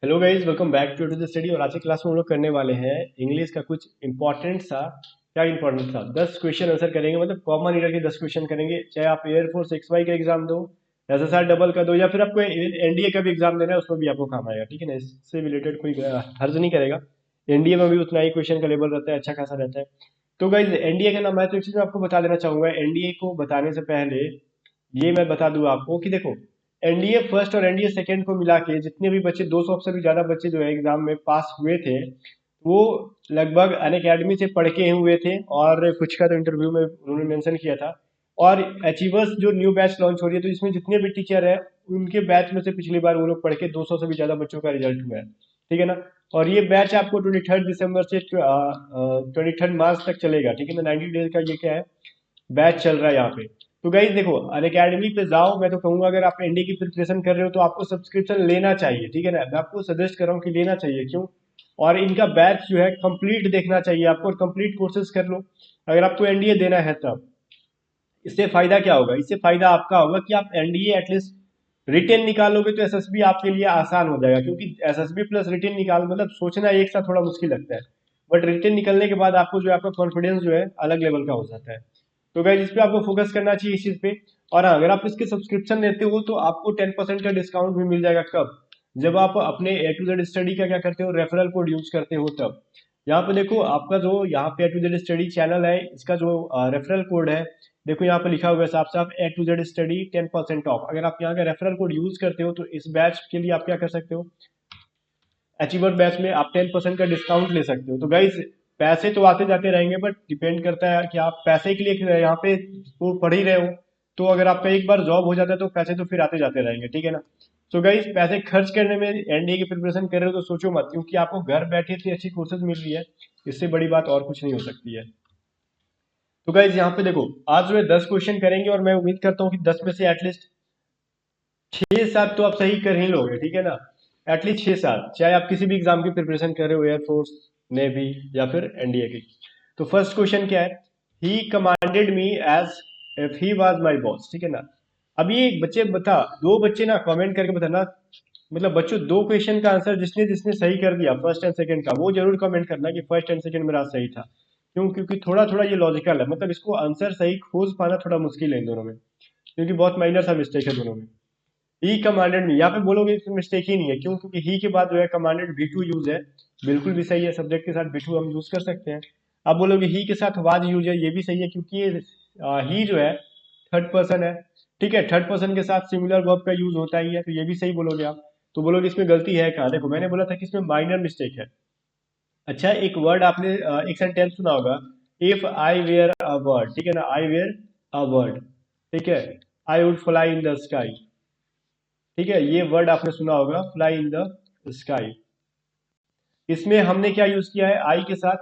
Hello guys, welcome back to the study. और आज की क्लास में हम लोग करने वाले हैं इंग्लिश का कुछ इंपॉर्टेंट सा। क्या इंपॉर्टेंट था? 10 क्वेश्चन आंसर करेंगे, मतलब कॉमन ईयर के 10 क्वेश्चन करेंगे। चाहे आप एयरफोर्स XY का एग्जाम दो, SSR डबल का दो, या फिर आपको एनडीए का भी एग्जाम देना है, उसमें भी आपको काम आएगा। ठीक है ना? इससे रिलेटेड कोई हर्ज नहीं करेगा। एनडीए में भी उतना ही क्वेश्चन का लेवल रहता है, अच्छा खासा रहता है। तो गाइज एनडीए का नाम है तो एक चीज मैं आपको बता देना चाहूंगा। एनडीए को बताने से पहले ये मैं बता दूं आपको कि देखो, एनडीए फर्स्ट और एनडीए सेकंड को मिला के जितने भी बच्चे, 200 से भी ज्यादा बच्चे जो है एग्जाम में पास हुए थे, वो लगभग अन अकेडमी से पढ़ के हुए थे। और कुछ का तो इंटरव्यू में उन्होंने मेंशन किया था। और अचीवर्स जो न्यू बैच लॉन्च हो रही है, तो इसमें जितने भी टीचर है उनके बैच में से पिछली बार वो लोग पढ़ के 200 से भी ज्यादा बच्चों का रिजल्ट हुआ है। ठीक है ना? और ये बैच आपको 23 दिसंबर से 23 मार्च तक चलेगा। ठीक है ना? 90 डेज का ये क्या है, बैच चल रहा है यहाँ पे। तो गाइज देखो, अन अकेडमी पे जाओ। मैं तो कहूंगा अगर आप एनडी की प्रिपरेशन कर रहे हो तो आपको सब्सक्रिप्शन लेना चाहिए। ठीक है ना? मैं आपको सजेस्ट कर रहा हूँ कि लेना चाहिए। क्यों? और इनका बैच जो है कंप्लीट देखना चाहिए आपको, और कंप्लीट कोर्सेज कर लो अगर आपको एनडीए देना है तब। इससे फायदा क्या होगा? इससे फायदा आपका होगा कि आप एनडीए एटलीस्ट रिटेन निकालोगे तो एसएसबी आपके लिए आसान हो जाएगा। क्योंकि एसएसबी प्लस रिटेन निकाल, मतलब सोचना एक साथ थोड़ा मुश्किल लगता है। बट रिटेन निकलने के बाद आपको जो है, आपका कॉन्फिडेंस जो है अलग लेवल का हो जाता है। तो गाइज इस पे आपको फोकस करना चाहिए, इस चीज पे। और हाँ, अगर आप इसके सब्सक्रिप्शन लेते हो तो आपको 10% का डिस्काउंट भी मिल जाएगा। कब? जब आप अपने A to Z स्टडी का क्या करते हो, रेफरल कोड यूज करते हो तब। यहाँ पे देखो, आपका जो यहाँ पे A to Z study channel है, इसका जो रेफरल कोड है, देखो यहाँ पे लिखा हुआ है साफ साफ A to Z study 10% of. अगर आप यहाँ का रेफरल कोड यूज करते हो तो इस बैच के लिए आप क्या कर सकते हो, अचीवर बैच में आप 10% का डिस्काउंट ले सकते हो। तो गाइज पैसे तो आते जाते रहेंगे, बट डिपेंड करता है कि आप पैसे के लिए यहाँ पे वो पढ़ ही रहे हो। तो अगर आपका एक बार जॉब हो जाता है तो पैसे तो फिर आते जाते रहेंगे। ठीक है ना? तो गाइज पैसे खर्च करने में, एनडीए की प्रिपरेशन कर रहे हो तो सोचो मत, क्योंकि आपको घर बैठे इतनी अच्छी कोर्सेज मिल रही है। इससे बड़ी बात और कुछ नहीं हो सकती है। तो गाइज यहाँ पे देखो, आज जो है 10 क्वेश्चन करेंगे, और मैं उम्मीद करता हूँ कि 10 में से एटलीस्ट 6-7 तो आप सही कर ही लोगे। ठीक है ना? एटलीस्ट 6-7, चाहे आप किसी भी एग्जाम की प्रिपरेशन कर रहे हो, एयरफोर्स, नेवी, या फिर एनडीए की। तो फर्स्ट क्वेश्चन क्या है? He commanded me as if he was my boss. ठीक है ना? अभी एक बच्चे बता, दो बच्चे ना कमेंट करके बताना। मतलब बच्चों, दो क्वेश्चन का आंसर जिसने जिसने सही कर दिया फर्स्ट एंड सेकंड का, वो जरूर कमेंट करना कि फर्स्ट एंड सेकंड मेरा सही था। क्यों? क्योंकि थोड़ा थोड़ा ये लॉजिकल है, मतलब इसको आंसर सही खोज पाना थोड़ा मुश्किल है इन दोनों में, क्योंकि बहुत माइनर सा मिस्टेक है दोनों में। ही कमांडेड मी, यहाँ पे बोलोगे इसमें मिस्टेक ही नहीं है। क्यों? क्योंकि ही के बाद जो है कमांडेड V2 यूज है। बिल्कुल भी सही है, सब्जेक्ट के साथ V2 हम यूज कर सकते हैं। आप बोलोगे ही के साथ वाज यूज है, ये भी सही है, क्योंकि ये ही जो है थर्ड पर्सन है। ठीक है? थर्ड पर्सन के साथ सिमिलर वर्ब का यूज होता ही है, तो ये भी सही बोलोगे आप। तो बोलोगे इसमें गलती है कहाँ? देखो, मैंने बोला था कि इसमें माइनर मिस्टेक है। अच्छा, एक वर्ड आपने एक सेंटेंस सुना होगा, if I were a word. ठीक है ना? I were a word. ठीक है? I would fly in the sky. ठीक है? ये वर्ड आपने सुना होगा, फ्लाई इन द स्काई। इसमें हमने क्या यूज किया है आई के साथ?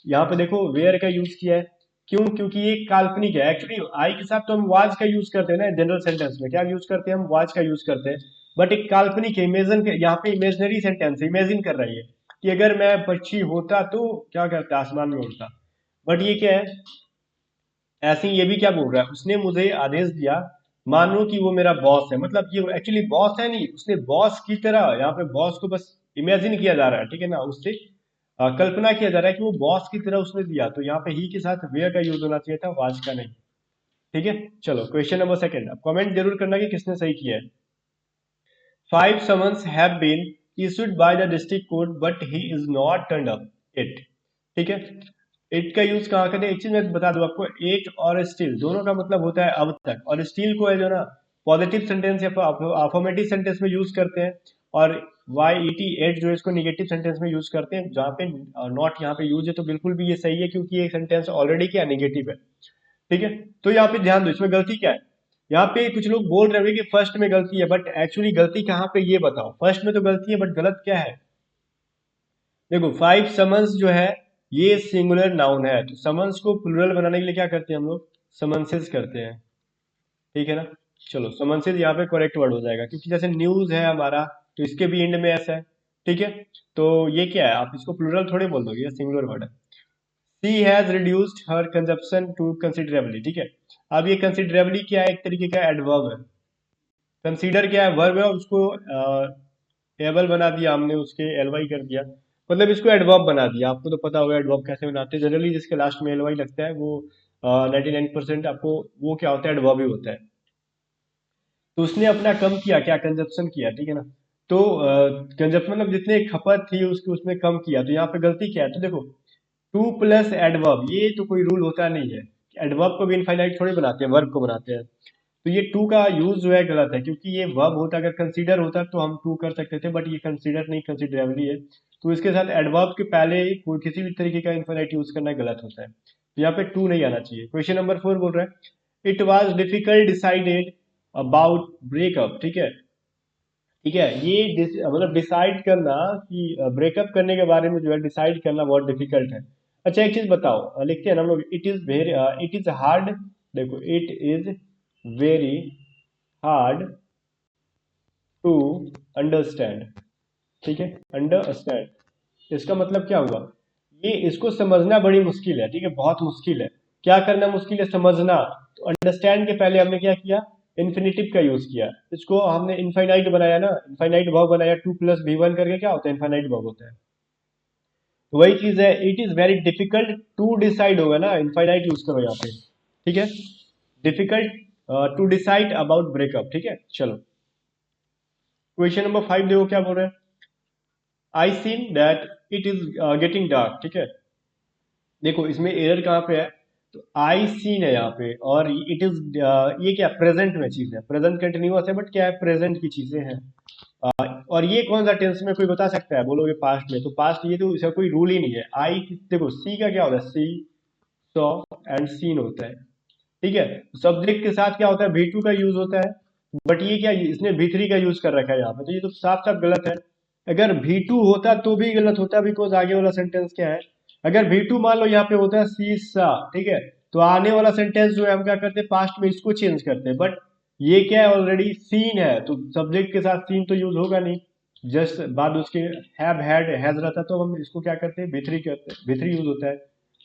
यहाँ पे देखो, वेयर का यूज किया है। क्यों? क्योंकि ये काल्पनिक है। एक्चुअली आई के साथ तो हम वाज का यूज करते हैं ना, जनरल सेंटेंस में क्या यूज करते हैं, हम वाज का यूज करते हैं। बट एक काल्पनिक है, इमेजिन, यहाँ पे इमेजिनरी सेंटेंस है, इमेजिन कर रही है कि अगर मैं पक्षी होता तो क्या करता, आसमान में उड़ता। बट ये क्या है, ऐसे ही ये भी क्या बोल रहा है, उसने मुझे आदेश दिया, मानो कि वो मेरा बॉस है। मतलब ये एक्चुअली बॉस है नहीं, उसने बॉस की तरह, यहाँ पे बॉस को बस इमेजिन किया जा रहा है। ठीक है ना? उससे कल्पना किया जा रहा है कि वो बॉस की तरह उसने दिया। तो यहाँ पे ही के साथ वेयर का यूज होना चाहिए था, वाज का नहीं। ठीक है? चलो क्वेश्चन नंबर सेकंड, अब कमेंट जरूर करना कि किसने सही किया है। 5 summons have been issued by the district court but he is not turned up it। ठीक है? इट का यूज कहाँ करते हैं? एक चीज मैं बता दूं आपको, एट और स्टिल दोनों का मतलब होता है अब तक। और स्टिल को है जो ना, पॉजिटिव सेंटेंस या अफर्मेटिव सेंटेंस में यूज करते हैं। और YET 8 जो है इसको निगेटिव सेंटेंस में यूज करते हैं। जहाँ पे नॉट यहाँ पे यूज है तो बिल्कुल भी ये सही है, क्योंकि ये सेंटेंस ऑलरेडी क्या निगेटिव है। ठीक है? तो यहाँ पे ध्यान दो, इसमें गलती क्या है। यहाँ पे कुछ लोग बोल रहे होंगे कि फर्स्ट में गलती है, बट एक्चुअली गलती कहाँ पे ये बताओ। फर्स्ट में तो गलती है, बट गलत क्या है? देखो, 5 समन्स जो है ये सिंगुलर नाउन है, तो समन्स को प्लूरल बनाने के लिए क्या करते हैं हम लोग, समन्सेस करते हैं। ठीक है ना? चलो, समन्सेस यहाँ पे करेक्ट वर्ड हो जाएगा, क्योंकि जैसे न्यूज है हमारा, तो इसके भी एंड में ऐसा है। ठीक है? तो ये क्या है, आप इसको प्लूरल थोड़े बोल दोगे, ये सिंगुलर वर्ड है। She has reduced her consumption to considerably. ठीक है? अब ये कंसिडरेबली क्या है, एक तरीके का एडवर्ब है। कंसीडर क्या है, वर्ब है, और उसको एबल बना दिया हमने, उसके एलवाई कर दिया, मतलब इसको एडवर्ब बना दिया। आपको तो पता होगा एडवर्ब कैसे बनाते हैं, जनरली जिसके लास्ट में एलवाई लगता है वो 99% आपको वो क्या होता है, एडवर्ब ही होता है। तो उसने अपना कम किया, क्या कंजप्शन किया, ठीक है ना। तो कंजप्शन मतलब जितने खपत थी उसकी उसमें कम किया, तो यहाँ पे गलती क्या है, तो देखो टू प्लस एडवर्ब, ये तो कोई रूल होता नहीं है। एडवर्ब को भी इनफाइनाइट थोड़ी बनाते हैं, वर्ब को बनाते हैं। तो ये टू का यूज जो है गलत है, क्योंकि ये वर्ब होता, अगर कंसीडर होता तो हम टू कर सकते थे, बट ये कंसीडर नहीं, कंसीडरेबली है। तो इसके साथ एडवर्ब के पहले कोई किसी भी तरीके का इनफाइनाइट यूज करना गलत होता है, तो यहाँ पे टू नहीं आना चाहिए। क्वेश्चन नंबर 4 बोल रहा है it was difficult decided about breakup, ठीक है। ठीक है, ये मतलब डिसाइड करना कि ब्रेकअप करने के बारे में जो है डिसाइड करना बहुत डिफिकल्ट है। अच्छा एक चीज बताओ, लिखते हैं ना हम लोग, it is very, it is hard, देखो it is very hard to understand, ठीक है, अंडरस्टैंड इसका मतलब क्या हुआ, ये इसको समझना बड़ी मुश्किल है, ठीक है, बहुत मुश्किल है। क्या करना मुश्किल है, समझना। तो अंडरस्टैंड के पहले हमने क्या किया, इन्फिनेटिव का यूज किया, इसको हमने इनफाइनाइट बनाया ना, इनफाइनाइट वर्ब बनाया, टू प्लस बी वन करके क्या होता है, इनफाइनाइट वर्ब होता है। तो वही चीज है, it is very difficult to decide होगा ना, इनफाइनाइट यूज करो यहाँ पे, ठीक है, difficult to decide about breakup, ठीक है। चलो क्वेश्चन नंबर 5 देखो क्या बोल रहे हैं, I seen that it is getting dark, ठीक है। देखो इसमें एरर कहाँ पे है, तो आई सीन है यहाँ पे, और इट इज, ये क्या प्रेजेंट में चीज है, प्रेजेंट कंटिन्यूअस है, बट क्या है, प्रेजेंट की चीजें हैं। और ये कौन सा टेंस में कोई बता सकता है, बोलोगे पास्ट में, तो पास्ट ये तो इसका कोई रूल ही नहीं है। आई देखो सी का क्या होता है, सी सॉ एंड सीन होता है, ठीक है। सब्जेक्ट के साथ क्या होता है, भी टू का यूज होता है, बट ये क्या, इसने भी थ्री का यूज कर रखा है यहाँ पे, तो ये तो साफ साफ गलत है। अगर भी टू होता तो भी गलत होता, बिकॉज आगे वाला सेंटेंस क्या है, अगर भी टू मान लो यहाँ पे होता है सी सा, ठीक है, तो आने वाला सेंटेंस जो है हम क्या करते हैं, पास्ट में इसको चेंज करते हैं, बट ये क्या है, ऑलरेडी सीन है, तो सब्जेक्ट के साथ सीन तो यूज होगा नहीं। जस्ट बाद उसके हैव हैड हैज रहता तो हम इसको क्या करते हैं, भी थ्री करते हैं, भी थ्री यूज होता है।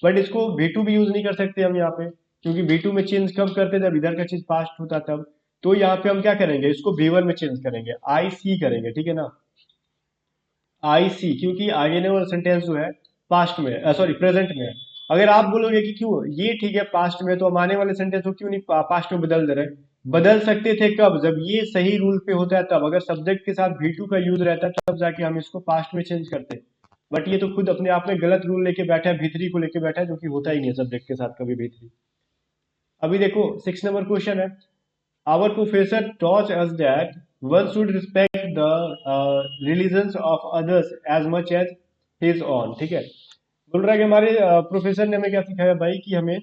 बट इसको भी टू भी यूज नहीं कर सकते हम यहाँ पे, क्योंकि बी टू में चेंज कब करते जब इधर का चीज पास्ट होता तब। तो यहाँ पे हम क्या करेंगे, इसको बी वन में चेंज करेंगे, आई सी करेंगे, ठीक है ना, आई सी, क्योंकि आगे वाला सेंटेंस जो है पास्ट में, सॉरी प्रेजेंट में है। अगर आप बोलोगे कि क्यों ये ठीक है पास्ट में, तो हम आने वाले सेंटेंस को क्यों नहीं पास्ट में बदल दे रहे, बदल सकते थे कब, जब ये सही रूल पे होता है तब, अगर सब्जेक्ट के साथ भी टू का यूज रहता है तब जाके हम इसको पास्ट में चेंज करते। बट ये तो खुद अपने आप में गलत रूल लेके बैठा है, भी थ्री को लेके बैठा है, जो कि होता ही नहीं है सब्जेक्ट के साथ कभी भी थ्री। अभी देखो 6 नंबर क्वेश्चन है, our professor taught us that one should respect the religions of others as much as his own, ठीक है। बोल रहा है कि हमारे प्रोफेसर ने हमें क्या सिखाया भाई, कि हमें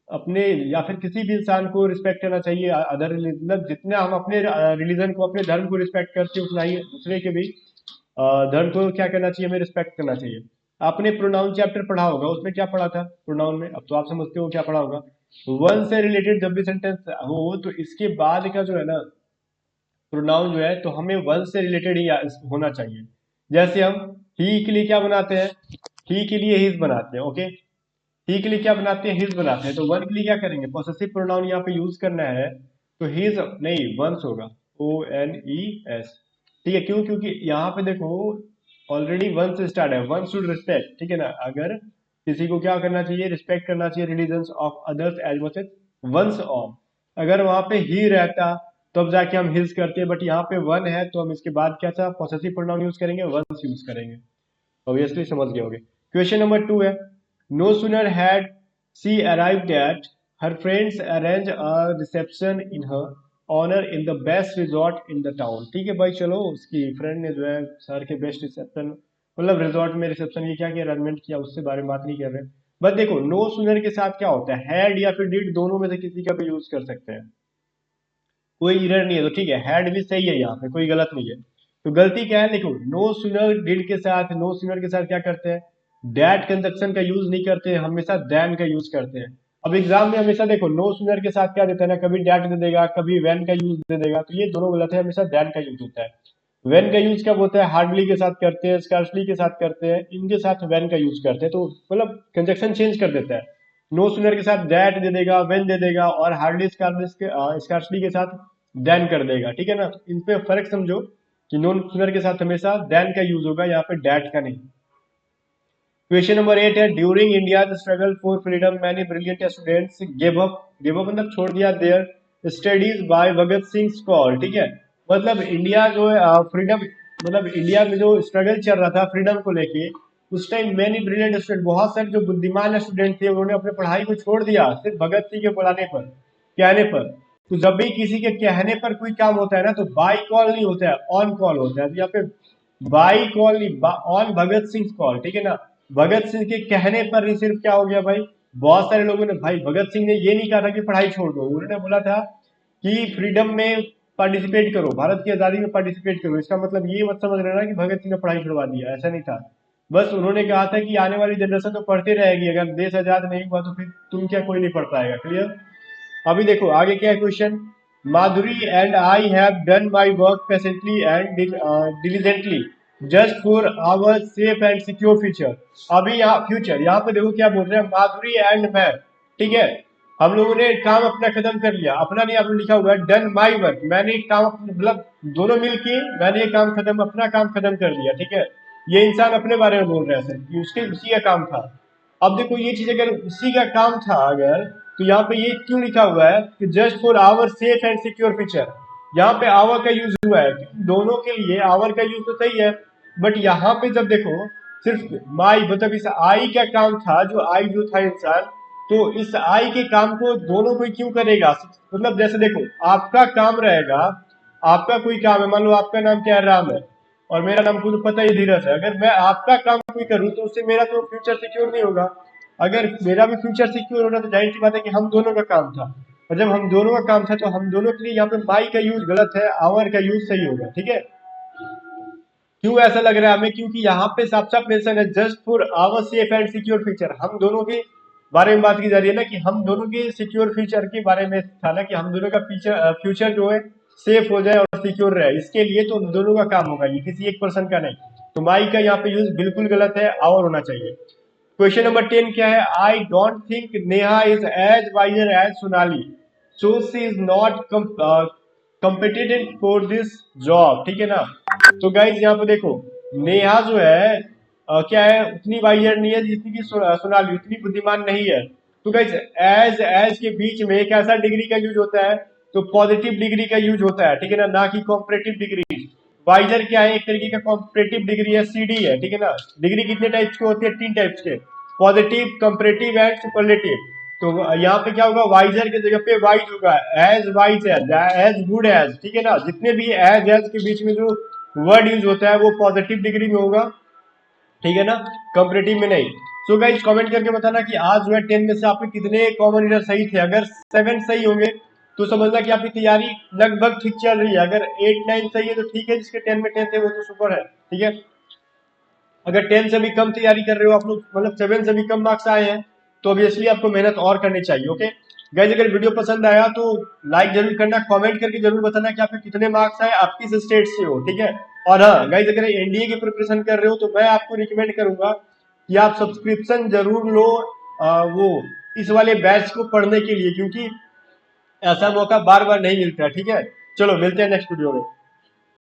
अपने या फिर किसी भी इंसान को रिस्पेक्ट करना चाहिए, अदर मतलब जितना हम अपने रिलीजन को, अपने धर्म को रिस्पेक्ट करते हैं, उतना ही दूसरे के भी धर्म को क्या करना चाहिए, हमें रिस्पेक्ट करना चाहिए। आपने प्रोनाउन चैप्टर पढ़ा होगा, उसमें क्या पढ़ा था प्रोनाउन में, अब तो आप समझते हो क्या पढ़ा होगा। वन से रिलेटेड जब भी सेंटेंस हो तो इसके बाद का जो है ना प्रोनाउन जो है, तो हमें वन से रिलेटेड ही होना चाहिए। जैसे हम ही के लिए क्या बनाते हैं, ही के लिए हिज बनाते हैं, ओके, ही के लिए क्या बनाते हैं, हिज बनाते हैं, तो वन के लिए क्या करेंगे, पॉसेसिव प्रोनाउन यहाँ पे यूज करना है, तो हिज नहीं वंस होगा, ओ एन ई एस, ठीक है। क्यों, क्योंकि यहाँ पे देखो ऑलरेडी वन से स्टार्ट है, वन शुड रिस्पेक्ट, ठीक है ना, अगर किसी को क्या करना चाहिए, रिस्पेक्ट करना चाहिए religions of others as much as one's own. अगर वहां पे ही रहता तब जाके हम हिज करते, बट यहाँ पे वन है तो हम इसके बाद क्या था, पॉसेसिव प्रोनाउन यूज करेंगे, वंस यूज करेंगे। ऑब्वियसली समझ गए होगे। क्वेश्चन नंबर 2 है, no sooner had she arrived at her friends arrange a reception in her honour in the best resort in the town, ठीक है भाई, चलो उसकी फ्रेंड ने जो है शहर के बेस्ट रिसेप्शन, मतलब रिजॉर्ट में रिसेप्शन की क्या किया, अरेंजमेंट किया, उससे बारे में बात नहीं कर रहे। बट देखो नो सुनर के साथ क्या होता है, हैड या फिर डिड दोनों में से किसी का भी यूज कर सकते हैं, कोई इरर नहीं है, तो ठीक है, हैड भी सही है, यहाँ पे कोई गलत नहीं है। तो गलती क्या है, देखो नो सुनर डिड के साथ, नो सुनर के साथ क्या करते हैं, डैट कंजक्शन का यूज नहीं करते हैं, हमेशा दैन का यूज करते हैं। अब एग्जाम में हमेशा देखो नो सुनर के साथ क्या देता है ना, कभी डैट दे देगा, कभी वैन का यूज दे देगा, तो ये दोनों गलत है, हमेशा दैन का यूज होता है। वैन का यूज कब होता है, हार्डली के साथ करते हैं, स्कार्सली के साथ करते हैं, इनके साथ वैन का यूज करते हैं, तो मतलब कंजक्शन चेंज कर देता है। नो सुनर के साथ दैट दे देगा, वेन दे देगा, और हार्डली स्कार्सली के साथ देन कर देगा, ठीक है ना, इन पे फर्क समझो। कि नॉन सिंगुलर के साथ हमेशा देन का यूज होगा, यहाँ पे डैट का नहीं। क्वेश्चन नंबर 8 है, during India struggle for freedom many brilliant students give up, give up मतलब छोड़ दिया, their studies by Bhagat Singh call. ठीक है, मतलब इंडिया जो है फ्रीडम, मतलब इंडिया में जो स्ट्रगल चल रहा था फ्रीडम को लेके, उस टाइम मैनी ब्रिलियंट स्टूडेंट, बहुत सारे जो बुद्धिमान स्टूडेंट थे उन्होंने अपने पढ़ाई को छोड़ दिया सिर्फ भगत सिंह के बुलाने पर, कहने पर। तो जब भी किसी के कहने पर कोई काम होता है ना, तो बाई कॉल नहीं होता है, ऑन कॉल होता है। तो यहाँ पे बाई कॉल नहीं, ऑन भगत सिंह कॉल। ठीक है ना, भगत सिंह के कहने पर ही सिर्फ क्या हो गया भाई, बहुत सारे लोगों ने, भाई भगत सिंह ने ये नहीं कहा था कि पढ़ाई छोड़ दो, उन्होंने बोला था कि फ्रीडम में पार्टिसिपेट करो, भारत की आजादी में पार्टिसिपेट करो। इसका मतलब ये मत समझ लेना कि भगत सिंह ने पढ़ाई छुड़वा दिया, ऐसा नहीं था। बस उन्होंने कहा था कि आने वाली जनरेशन तो पढ़ते रहेगी, अगर देश आजाद नहीं हुआ तो फिर तुम क्या, कोई नहीं पढ़ पाएगा। क्लियर। अभी देखो आगे क्या है question. Madhuri and I have done my work patiently and diligently just for our safe and secure future. अभी यहाँ फ्यूचर, यहाँ पे देखो क्या बोल रहे हैं, माधुरी एंड मैं। ठीक है, हम लोगों ने काम अपना खत्म कर लिया, अपना नहीं आपने लिखा हुआ है, डन माई वर्क, मैंने काम मतलब दोनों मिलके मैंने ये काम खत्म, अपना काम खत्म कर लिया। ठीक है, ये इंसान अपने बारे में बोल रहा है सर कि उसके उसी का काम था। अब देखो ये चीज अगर उसी का काम था अगर, तो यहाँ पे ये क्यों लिखा हुआ है कि just for our safe and secure future. यहाँ पे आवर का यूज हुआ है, दोनों के लिए आवर का यूज तो सही है, बट यहाँ पे जब देखो सिर्फ माई, मतलब इस आई का काम था, जो आई जो था इंसान, तो इस आई के काम को दोनों कोई क्यों करेगा। मतलब जैसे देखो आपका काम रहेगा, आपका कोई काम है, मान लो आपका नाम क्या है, राम है, और मेरा नाम को तो पता ही धीरज है। अगर मैं आपका काम कोई करूं तो उससे मेरा तो फ्यूचर सिक्योर नहीं होगा। अगर मेरा भी फ्यूचर सिक्योर होना तो जाहिर सी बात है कि हम दोनों का काम था, और जब हम दोनों का काम था तो हम दोनों के लिए यहाँ पे माई का यूज गलत है, आवर का यूज सही होगा। ठीक है, क्यों ऐसा लग रहा है हमें, क्योंकि यहाँ पे साफ साफ मेंशन है just for our safe and secure future, हम दोनों के बारे में बात की जा रही है ना, कि हम दोनों के सिक्योर फ्यूचर के बारे में था ना, कि हम दोनों का फ्यूचर फ्यूचर जो है सेफ हो जाए और सिक्योर रहे, इसके लिए तो दोनों का काम होगा, ये किसी एक पर्सन का नहीं। तो माई का यहाँ पे यूज बिल्कुल गलत है, आवर होना चाहिए। क्वेश्चन नंबर 10 क्या है, I don't think Neha is as wiser as Sonali, so she is not competent for this job. ठीक है ना, तो गाइज यहाँ पे देखो नेहा जो है क्या है, उतनी वाइजर नहीं है जितनी की सोनाली, उतनी बुद्धिमान नहीं है। तो गाइज एज के बीच में एक ऐसा डिग्री का यूज होता है, तो पॉजिटिव डिग्री का यूज होता है। ठीक है ना कि कॉम्परेटिव डिग्री। वाइजर क्या है, एक तरीके का कॉम्परेटिव डिग्री है, सीडी है। ठीक है ना, डिग्री कितने टाइप्स के होते हैं, 3 टाइप्स के, पॉजिटिव, कंपरेटिव एंड सुपरलेटिव। तो यहाँ पे क्या होगा, वाइजर की जगह पे वाइज होगा, as wise as good as. ठीक है ना, जितने भी एज के बीच में जो वर्ड यूज होता है वो पॉजिटिव डिग्री में होगा। ठीक है ना, कंपरेटिव में नहीं। सो गाइस कमेंट करके बताना कि आज जो है 10 में से आपके कितने कॉमन ईयर सही थे। अगर 7 सही होंगे तो समझना कि आपकी तैयारी लगभग ठीक चल रही है, अगर 8 9 सही है तो ठीक है, जिसके 10 में 10 थे वो तो सुपर है। ठीक है, अगर 10 से भी कम तैयारी कर रहे हो आप लोग, मतलब 7 से भी कम मार्क्स आए हैं, तो ऑब्वियसली आपको मेहनत और करनी चाहिए। ओके गाइस, अगर वीडियो पसंद आया तो लाइक जरूर करना, कमेंट करके जरूर बताना कि आपके कितने मार्क्स आए, आप किस स्टेट से हो। ठीक है, और हाँ गाइस, अगर एनडीए की प्रिपरेशन कर रहे हो तो मैं आपको रिकमेंड करूंगा कि आप सब्सक्रिप्शन जरूर लो वो इस वाले बैच को पढ़ने के लिए, क्योंकि ऐसा मौका बार बार नहीं मिलता है। ठीक है, चलो मिलते हैं नेक्स्ट वीडियो में।